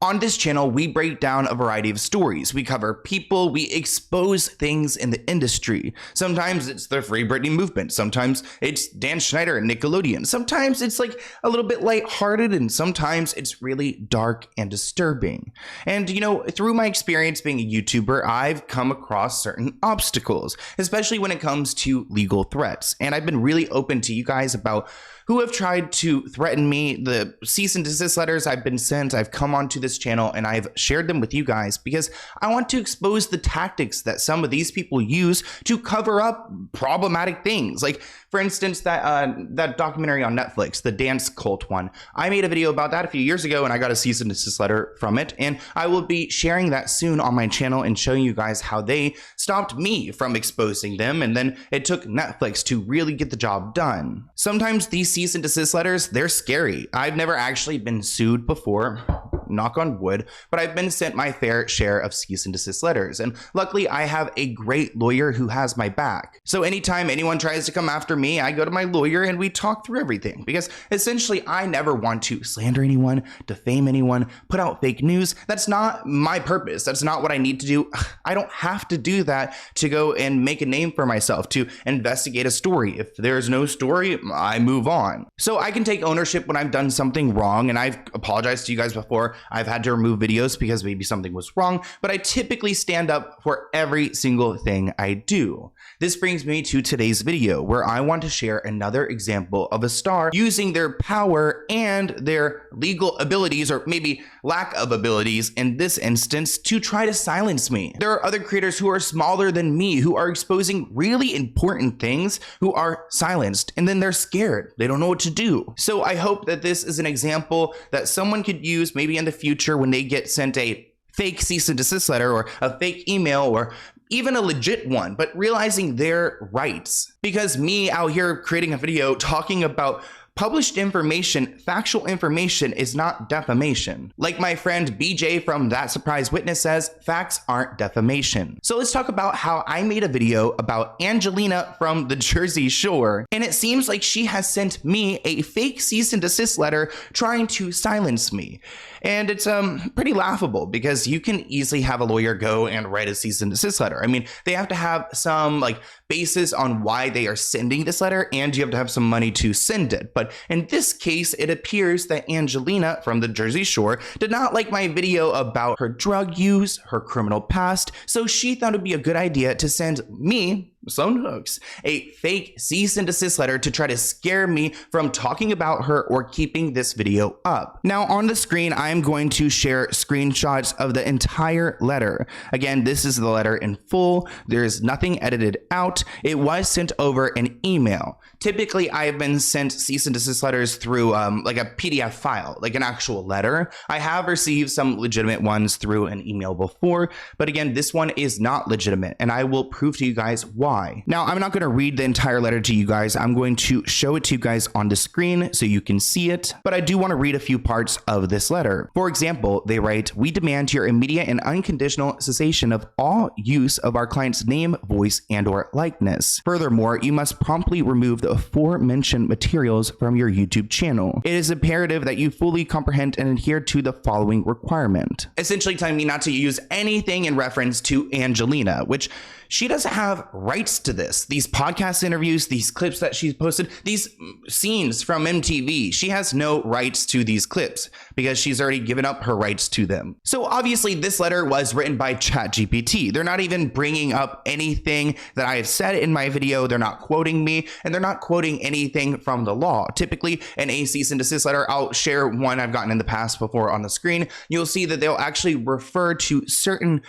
On this channel, we break down a variety of stories. We cover people, we expose things in the industry. Sometimes it's the Free Britney movement. Sometimes it's Dan Schneider and Nickelodeon. Sometimes it's like a little bit lighthearted, and sometimes it's really dark and disturbing. And you know, through my experience being a YouTuber, I've come across certain obstacles, especially when it comes to legal threats. And I've been really open to you guys about who have tried to threaten me, the cease and desist letters I've been sent. I've come onto this channel and I've shared them with you guys because I want to expose the tactics that some of these people use to cover up problematic things. Like, for instance, that documentary on Netflix, the dance cult one. I made a video about that a few years ago and I got a cease and desist letter from it. And I will be sharing that soon on my channel and showing you guys how they stopped me from exposing them. And then it took Netflix to really get the job done. Sometimes these cease and desist letters, they're scary. I've never actually been sued before, knock on wood, but I've been sent my fair share of cease and desist letters. And luckily I have a great lawyer who has my back. So anytime anyone tries to come after me, I go to my lawyer and we talk through everything, because essentially I never want to slander anyone, defame anyone, put out fake news. That's not my purpose. That's not what I need to do. I don't have to do that to go and make a name for myself, to investigate a story. If there's no story, I move on. So I can take ownership when I've done something wrong, and I've apologized to you guys before. I've had to remove videos because maybe something was wrong, but I typically stand up for every single thing I do. This brings me to today's video, where I want to share another example of a star using their power and their legal abilities, or maybe lack of abilities in this instance, to try to silence me. There are other creators who are smaller than me who are exposing really important things who are silenced, and then they're scared. They don't know what to do. So I hope that this is an example that someone could use maybe in the future when they get sent a fake cease and desist letter or a fake email or even a legit one, but realizing their rights. Because me out here creating a video talking about published information, factual information, is not defamation. Like my friend BJ from That Surprise Witness says, facts aren't defamation. So let's talk about how I made a video about Angelina from the Jersey Shore, and it seems like she has sent me a fake cease and desist letter trying to silence me. And it's pretty laughable, because you can easily have a lawyer go and write a cease and desist letter. I mean, they have to have some basis on why they are sending this letter, and you have to have some money to send it. But in this case, it appears that Angelina from the Jersey Shore did not like my video about her drug use, her criminal past, so she thought it'd be a good idea to send me, Sloan Hooks, a fake cease and desist letter to try to scare me from talking about her or keeping this video up. Now on the screen, I'm going to share screenshots of the entire letter. Again, this is the letter in full. There's nothing edited out. It was sent over an email. Typically, I've been sent cease and desist letters through like a PDF file, like an actual letter. I have received some legitimate ones through an email before, but again, this one is not legitimate, and I will prove to you guys why. Now, I'm not going to read the entire letter to you guys. I'm going to show it to you guys on the screen so you can see it, but I do want to read a few parts of this letter. For example, they write, "We demand your immediate and unconditional cessation of all use of our client's name, voice, and/or likeness. Furthermore, you must promptly remove the aforementioned materials from your YouTube channel. It is imperative that you fully comprehend and adhere to the following requirement." Essentially telling me not to use anything in reference to Angelina, which she doesn't have rights to this. These podcast interviews, these clips that she's posted, these scenes from MTV, she has no rights to these clips because she's already given up her rights to them. So obviously this letter was written by ChatGPT. They're not even bringing up anything that I have said in my video. They're not quoting me, and they're not quoting anything from the law. Typically in a cease and desist letter, I'll share one I've gotten in the past before on the screen. You'll see that they'll actually refer to certain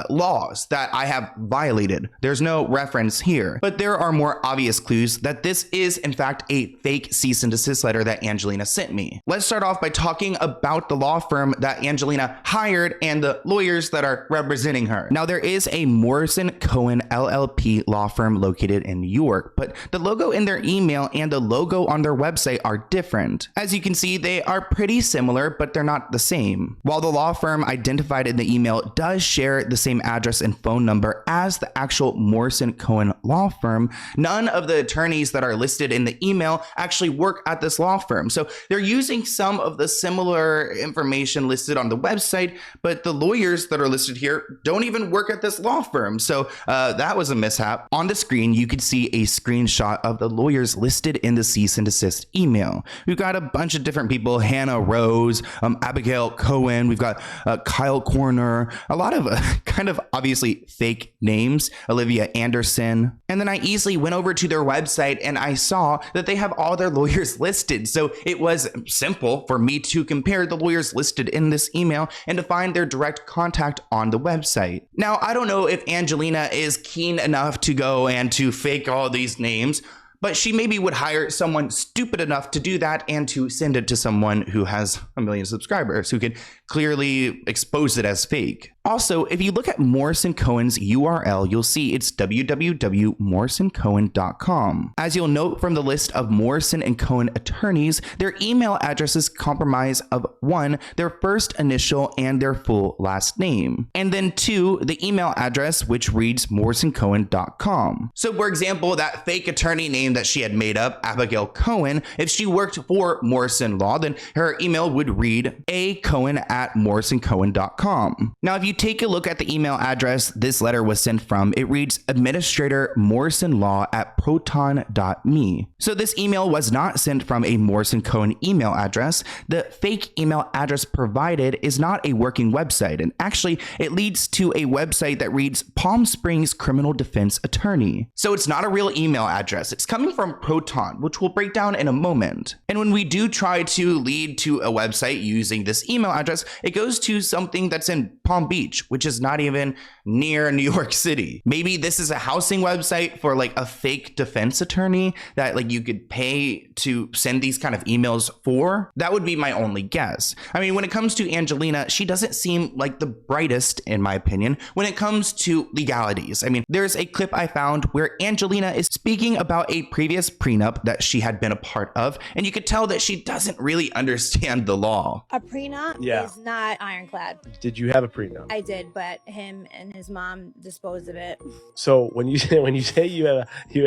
laws that I have violated. There's no reference here, but there are more obvious clues that this is in fact a fake cease and desist letter that Angelina sent me. Let's start off by talking about the law firm that Angelina hired and the lawyers that are representing her. Now, there is a Morrison Cohen LLP law firm located in New York, but the logo in their email and the logo on their website are different. As you can see, they are pretty similar, but they're not the same. While the law firm identified in the email does share the same address and phone number as the actual Morrison Cohen Cohen law firm. None of the attorneys that are listed in the email actually work at this law firm. So they're using some of the similar information listed on the website, but the lawyers that are listed here don't even work at this law firm. So that was a mishap. On the screen, you could see a screenshot of the lawyers listed in the cease and desist email. We've got a bunch of different people: Hannah Rose, Abigail Cohen, we've got Kyle Corner, a lot of kind of obviously fake names, Olivia Anderson. And then I easily went over to their website and I saw that they have all their lawyers listed. So it was simple for me to compare the lawyers listed in this email and to find their direct contact on the website. Now, I don't know if Angelina is keen enough to go and to fake all these names, but she maybe would hire someone stupid enough to do that and to send it to someone who has 1 million subscribers who could clearly expose it as fake. Also, if you look at Morris & Cohen's URL, you'll see it's www.morrisandcohen.com. As you'll note from the list of Morrison & Cohen attorneys, their email addresses comprise of 1, their first initial and their full last name, and then 2, the email address, which reads morrisandcohen.com. So for example, that fake attorney name that she had made up, Abigail Cohen, if she worked for Morrison Law, then her email would read acohen@morrisandcohen.com. Now, if you take a look at the email address this letter was sent from, it reads Administrator Morrison Law at proton.me. So this email was not sent from a Morrison Cohen email address. The fake email address provided is not a working website, and actually it leads to a website that reads Palm Springs Criminal Defense Attorney. So it's not a real email address. It's coming from Proton, which we'll break down in a moment. And when we do try to lead to a website using this email address, it goes to something that's in Palm Beach, which is not even near New York City. Maybe this is a housing website for like a fake defense attorney that like you could pay to send these kind of emails for. That would be my only guess. I mean, when it comes to Angelina, she doesn't seem like the brightest, in my opinion, when it comes to legalities. I mean, there's a clip I found where Angelina is speaking about a previous prenup that she had been a part of, and you could tell that she doesn't really understand the law. A prenup is not ironclad. Did you have a prenup? I did, but him and his mom disposed of it. So when you say you had a he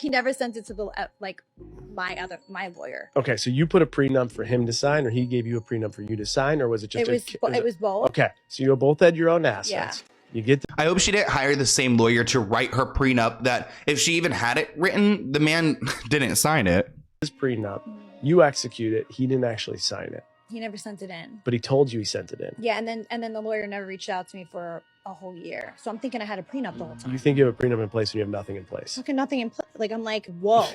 never sent it to the my lawyer. Okay, so you put a prenup for him to sign, or he gave you a prenup for you to sign, or was it just it was both. Okay, so you both had your own assets. Yeah. You get I hope she didn't hire the same lawyer to write her prenup that if she even had it written, the man didn't sign it. His prenup, you execute it, he didn't actually sign it. He never sent it in. But he told you he sent it in. Yeah, and then the lawyer never reached out to me for a whole year. So I'm thinking I had a prenup the whole time. You think you have a prenup in place and you have nothing in place. Okay, nothing in place. Like, I'm like, whoa.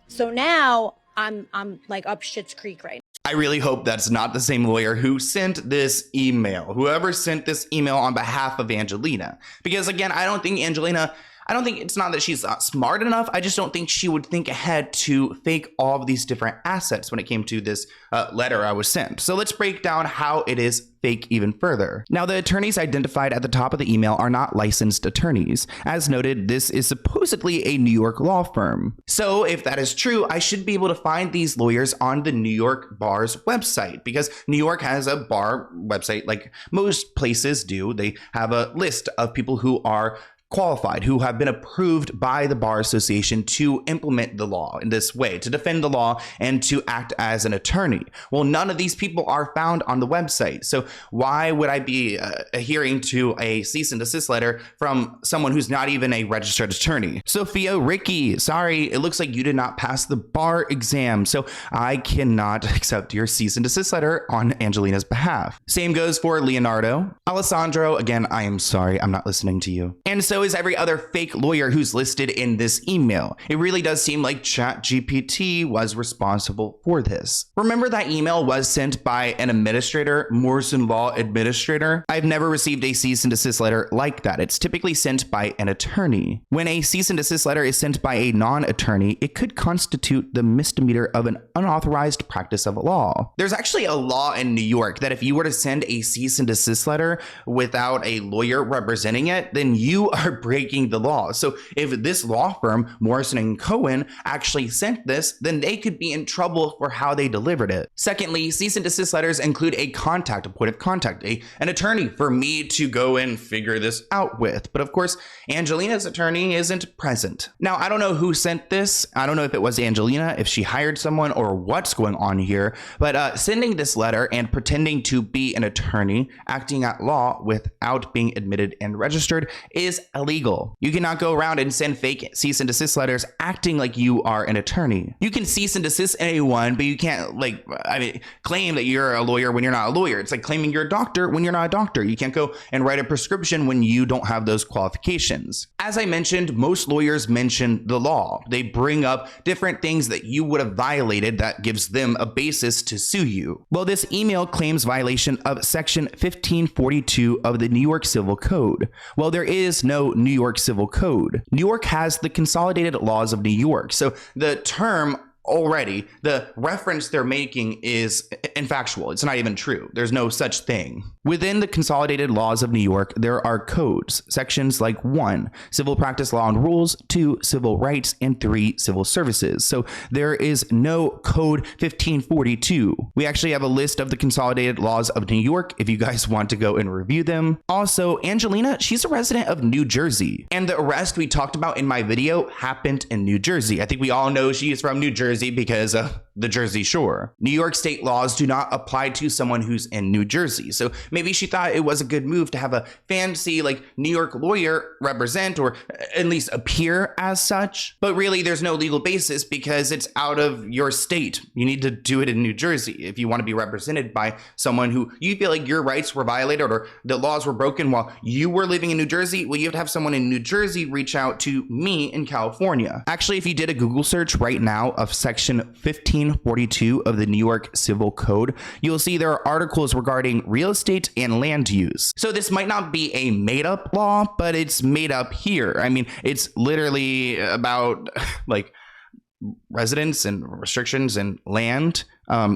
So now I'm like up Schitt's Creek right now. I really hope that's not the same lawyer who sent this email, whoever sent this email on behalf of Angelina. Because again, I don't think it's not that she's not smart enough. I just don't think she would think ahead to fake all of these different assets when it came to this letter I was sent. So let's break down how it is fake even further. Now, the attorneys identified at the top of the email are not licensed attorneys. As noted, this is supposedly a New York law firm. So if that is true, I should be able to find these lawyers on the New York bar's website, because New York has a bar website like most places do. They have a list of people who are qualified, who have been approved by the Bar Association to implement the law in this way, to defend the law and to act as an attorney. Well, none of these people are found on the website. So why would I be adhering to a cease and desist letter from someone who's not even a registered attorney? Sophia Ricky, sorry, it looks like you did not pass the bar exam, so I cannot accept your cease and desist letter on Angelina's behalf. Same goes for Leonardo. Alessandro, again, I am sorry, I'm not listening to you. And so is every other fake lawyer who's listed in this email. It really does seem like ChatGPT was responsible for this. Remember that email was sent by an administrator, Morrison Law Administrator? I've never received a cease and desist letter like that. It's typically sent by an attorney. When a cease and desist letter is sent by a non-attorney, it could constitute the misdemeanor of an unauthorized practice of law. There's actually a law in New York that if you were to send a cease and desist letter without a lawyer representing it, then you are are breaking the law. So if this law firm, Morrison and Cohen, actually sent this, then they could be in trouble for how they delivered it. Secondly, cease and desist letters include a contact, a point of contact, an attorney for me to go and figure this out with. But of course, Angelina's attorney isn't present. Now, I don't know who sent this. I don't know if it was Angelina, if she hired someone, or what's going on here. But sending this letter and pretending to be an attorney, acting at law without being admitted and registered, is illegal. You cannot go around and send fake cease and desist letters acting like you are an attorney. You can cease and desist anyone, but you can't claim that you're a lawyer when you're not a lawyer. It's like claiming you're a doctor when you're not a doctor. You can't go and write a prescription when you don't have those qualifications. As I mentioned, most lawyers mention the law. They bring up different things that you would have violated that gives them a basis to sue you. Well, this email claims violation of section 1542 of the New York Civil Code. Well, there is no New York Civil Code. New York has the Consolidated Laws of New York. So the term already, the reference they're making is infactual. It's not even true. There's no such thing. Within the Consolidated Laws of New York, there are codes, sections like 1, Civil Practice Law and Rules, 2, Civil Rights, and 3, Civil Services. So there is no Code 1542. We actually have a list of the Consolidated Laws of New York if you guys want to go and review them. Also, Angelina, she's a resident of New Jersey, and the arrest we talked about in my video happened in New Jersey. I think we all know she is from New Jersey because of the Jersey Shore. New York state laws do not apply to someone who's in New Jersey. So maybe she thought it was a good move to have a fancy New York lawyer represent or at least appear as such. But really there's no legal basis because it's out of your state. You need to do it in New Jersey if you want to be represented by someone who you feel like your rights were violated or the laws were broken while you were living in New Jersey. Well, you have to have someone in New Jersey reach out to me in California. Actually, if you did a Google search right now of section 1542 of the New York Civil Code, you'll see there are articles regarding real estate and land use. So this might not be a made-up law, but it's made up here. I mean, it's literally about residents and restrictions and land.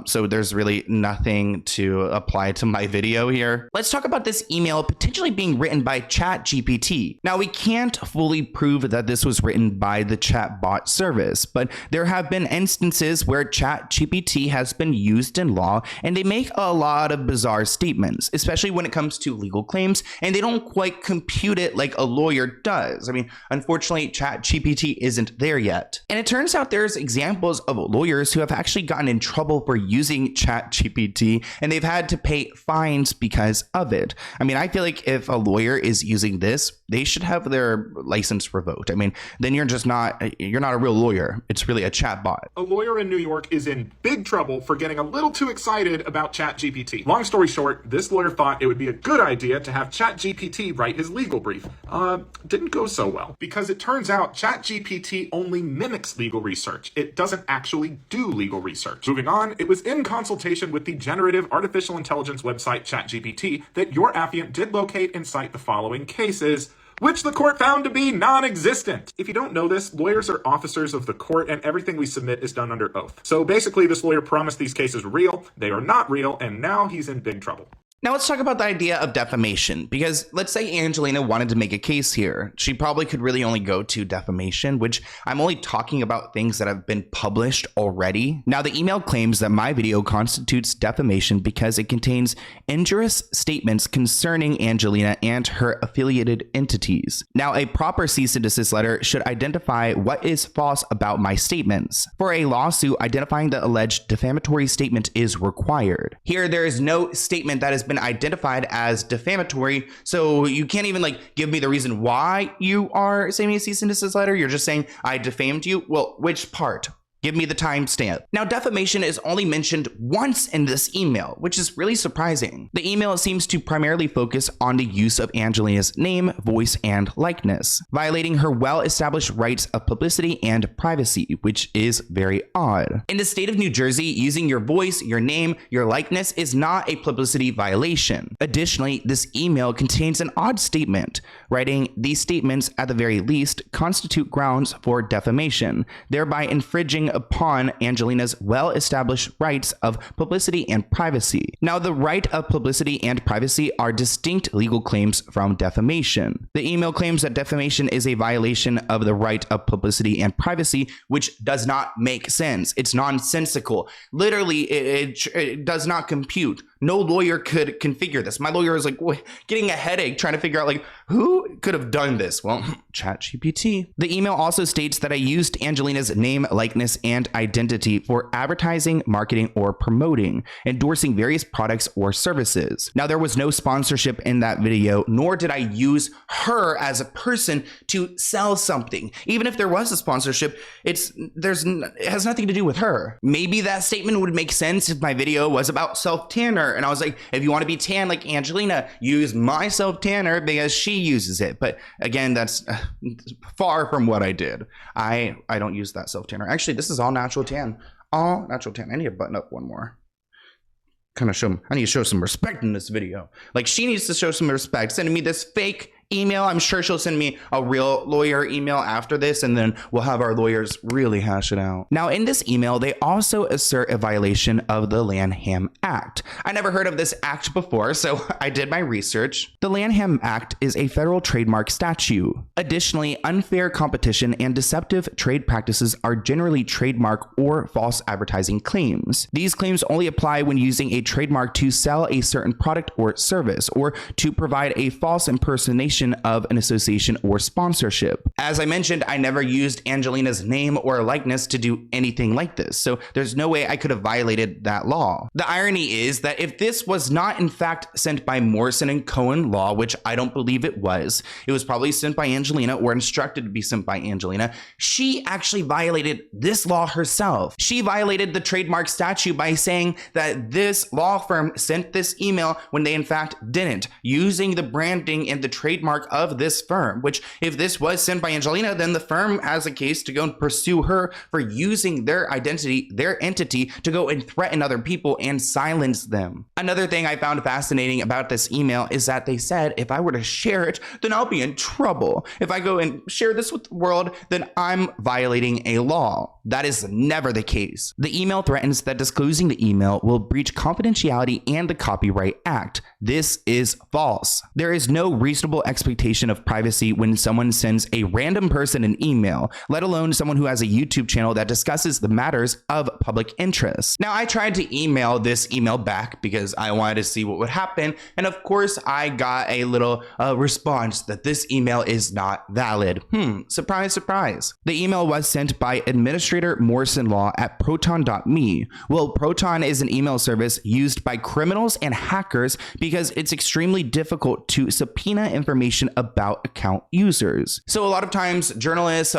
So there's really nothing to apply to my video here. Let's talk about this email potentially being written by ChatGPT. Now, we can't fully prove that this was written by the chatbot service, but there have been instances where ChatGPT has been used in law, and they make a lot of bizarre statements, especially when it comes to legal claims, and they don't quite compute it like a lawyer does. I mean, unfortunately, ChatGPT isn't there yet. And it turns out there's examples of lawyers who have actually gotten in trouble for using ChatGPT, and they've had to pay fines because of it. I mean, I feel like if a lawyer is using this, they should have their license revoked. I mean, then you're not a real lawyer. It's really a chatbot. A lawyer in New York is in big trouble for getting a little too excited about ChatGPT. Long story short, this lawyer thought it would be a good idea to have ChatGPT write his legal brief. Didn't go so well, because it turns out ChatGPT only mimics legal research. It doesn't actually do legal research. Moving on, it was in consultation with the generative artificial intelligence website ChatGPT that your affiant did locate and cite the following cases, which the court found to be non-existent. If you don't know this, lawyers are officers of the court, and everything we submit is done under oath. So basically, this lawyer promised these cases were real, they are not real, and now he's in big trouble. Now let's talk about the idea of defamation, because let's say Angelina wanted to make a case here. She probably could really only go to defamation, which I'm only talking about things that have been published already. Now the email claims that my video constitutes defamation because it contains injurious statements concerning Angelina and her affiliated entities. Now a proper cease and desist letter should identify what is false about my statements. For a lawsuit, identifying the alleged defamatory statement is required. Here there is no statement that has been identified as defamatory, so you can't even give me the reason why you are sending a cease and desist letter. You're just saying I defamed you. Well, which part? Give me the timestamp. Now, defamation is only mentioned once in this email, which is really surprising. The email seems to primarily focus on the use of Angelina's name, voice, and likeness, violating her well-established rights of publicity and privacy, which is very odd. In the state of New Jersey, using your voice, your name, your likeness is not a publicity violation. Additionally, this email contains an odd statement, writing, "These statements, at the very least, constitute grounds for defamation, thereby infringing upon Angelina's well-established rights of publicity and privacy. Now, the right of publicity and privacy are distinct legal claims from defamation. The email claims that defamation is a violation of the right of publicity and privacy, which does not make sense. It's nonsensical. Literally, it does not compute. No lawyer could configure this. My lawyer is like getting a headache trying to figure out like who could have done this. Well, ChatGPT. The email also states that I used Angelina's name, likeness, and identity for advertising, marketing, or promoting, endorsing various products or services. Now, there was no sponsorship in that video, nor did I use her as a person to sell something. Even if there was a sponsorship, it has nothing to do with her. Maybe that statement would make sense if my video was about self-tanner. And I was like, if you want to be tan like Angelina, use my self-tanner because she uses it. But again, that's far from what I did. I don't use that self-tanner. Actually, this is all natural tan. All natural tan. I need to button up one more. I need to show some respect in this video. Like, she needs to show some respect. Sending me this fake email. I'm sure she'll send me a real lawyer email after this, and then we'll have our lawyers really hash it out. Now, in this email, they also assert a violation of the Lanham Act. I never heard of this act before, so I did my research. The Lanham Act is a federal trademark statute. Additionally, unfair competition and deceptive trade practices are generally trademark or false advertising claims. These claims only apply when using a trademark to sell a certain product or service, or to provide a false impersonation of an association or sponsorship. As I mentioned, I never used Angelina's name or likeness to do anything like this, so there's no way I could have violated that law. The irony is that if this was not in fact sent by Morrison and Cohen Law, which I don't believe it was probably sent by Angelina or instructed to be sent by Angelina, she actually violated this law herself. She violated the trademark statute by saying that this law firm sent this email when they in fact didn't, using the branding and the trademark of this firm, which if this was sent by Angelina, then the firm has a case to go and pursue her for using their identity, their entity, to go and threaten other people and silence them. Another thing I found fascinating about this email is that they said if I were to share it, then I'll be in trouble. If I go and share this with the world, then I'm violating a law. That is never the case. The email threatens that disclosing the email will breach confidentiality and the Copyright Act. This is false. There is no reasonable expectation of privacy when someone sends a random person an email, let alone someone who has a YouTube channel that discusses the matters of public interest. Now, I tried to email this email back because I wanted to see what would happen, and of course, I got a little response that this email is not valid. Surprise, surprise. The email was sent by Administrator Morrison Law at Proton.me. Well, Proton is an email service used by criminals and hackers because it's extremely difficult to subpoena information about account users. So a lot of times journalists,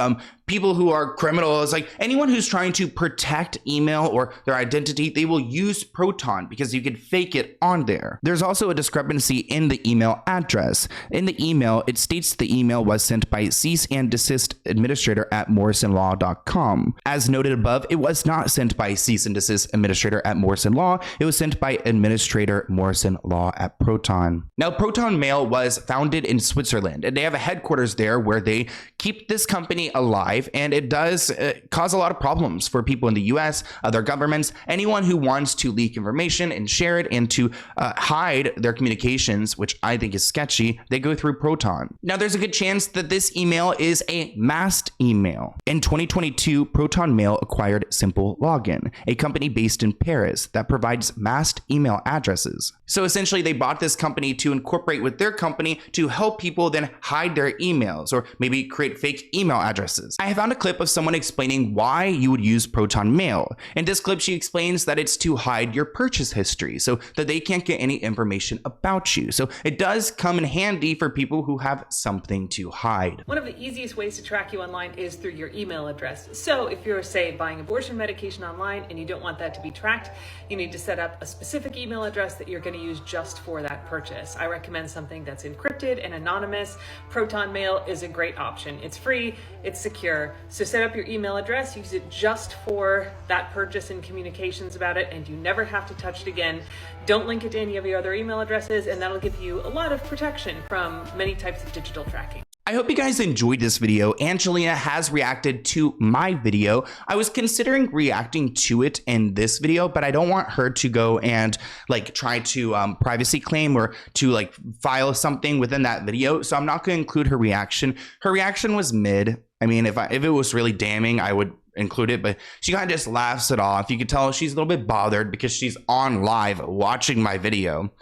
people who are criminals, like anyone who's trying to protect email or their identity, they will use Proton because you can fake it on there. There's also a discrepancy in the email address. In the email, it states the email was sent by CEASE-AND-DESIST administrator at morrisonlaw.com. As noted above, it was not sent by Cease-and-Desist administrator at Morrison Law. It was sent by Administrator Morrison Law at Proton. Now, Proton Mail was founded in Switzerland, and they have a headquarters there where they keep this company alive, and it does cause a lot of problems for people in the US, other governments, anyone who wants to leak information and share it and to hide their communications, which I think is sketchy. They go through Proton. Now, there's a good chance that this email is a masked email. In 2022, Proton Mail acquired Simple Login, a company based in Paris that provides masked email addresses. So essentially, they bought this company to incorporate with their company to help people then hide their emails or maybe create fake email addresses. I found a clip of someone explaining why you would use Proton Mail. In this clip, she explains that it's to hide your purchase history so that they can't get any information about you. So it does come in handy for people who have something to hide. One of the easiest ways to track you online is through your email address. So if you're, say, buying abortion medication online and you don't want that to be tracked, you need to set up a specific email address that you're going to use just for that purchase. I recommend something that's encrypted and anonymous. Proton Mail is a great option. It's free, it's secure. So set up your email address, use it just for that purchase and communications about it, and you never have to touch it again. Don't link it to any of your other email addresses, and that'll give you a lot of protection from many types of digital tracking. I hope you guys enjoyed this video. Angelina has reacted to my video. I was considering reacting to it in this video, but I don't want her to go and like try to privacy claim or to like file something within that video. So I'm not going to include her reaction. Her reaction was mid. I mean, if it was really damning, I would include it, but she kind of just laughs it off. You can tell she's a little bit bothered because she's on live watching my video.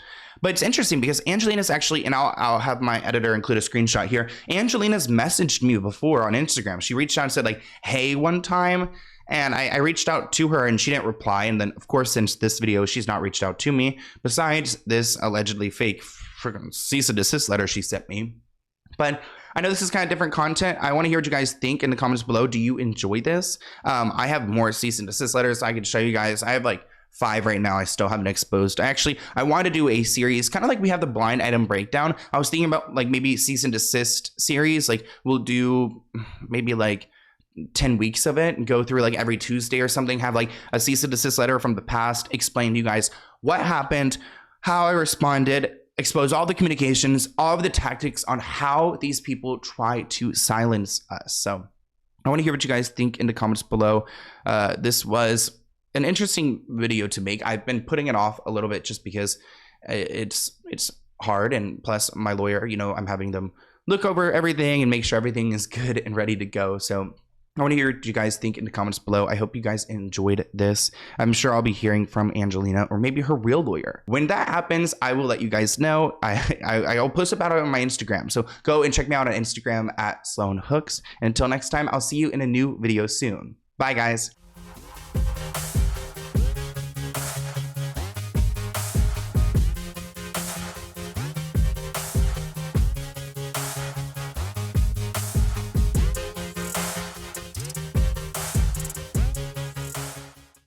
But it's interesting because Angelina's actually, and I'll have my editor include a screenshot here. Angelina's messaged me before on Instagram. She reached out and said like, hey, one time. And I reached out to her and she didn't reply. And then of course, since this video, she's not reached out to me besides this allegedly fake freaking cease and desist letter she sent me. But I know this is kind of different content. I want to hear what you guys think in the comments below. Do you enjoy this? I have more cease and desist letters I could show you guys. I have like 5 right now. I still haven't exposed. I want to do a series kind of like we have the blind item breakdown. I was thinking about like maybe cease and desist series. Like we'll do maybe like 10 weeks of it and go through like every Tuesday or something, have like a cease and desist letter from the past, explain to you guys what happened, how I responded, expose all the communications, all of the tactics on how these people try to silence us. So I want to hear what you guys think in the comments below. This was an interesting video to make. I've been putting it off a little bit just because it's hard, and plus my lawyer, you know, I'm having them look over everything and make sure everything is good and ready to go. So I want to hear what you guys think in the comments below. I hope you guys enjoyed this. I'm sure I'll be hearing from Angelina or maybe her real lawyer. When that happens, I will let you guys know. I'll post about it on my Instagram. So go and check me out on Instagram at SloanHooks. And until next time, I'll see you in a new video soon. Bye, guys.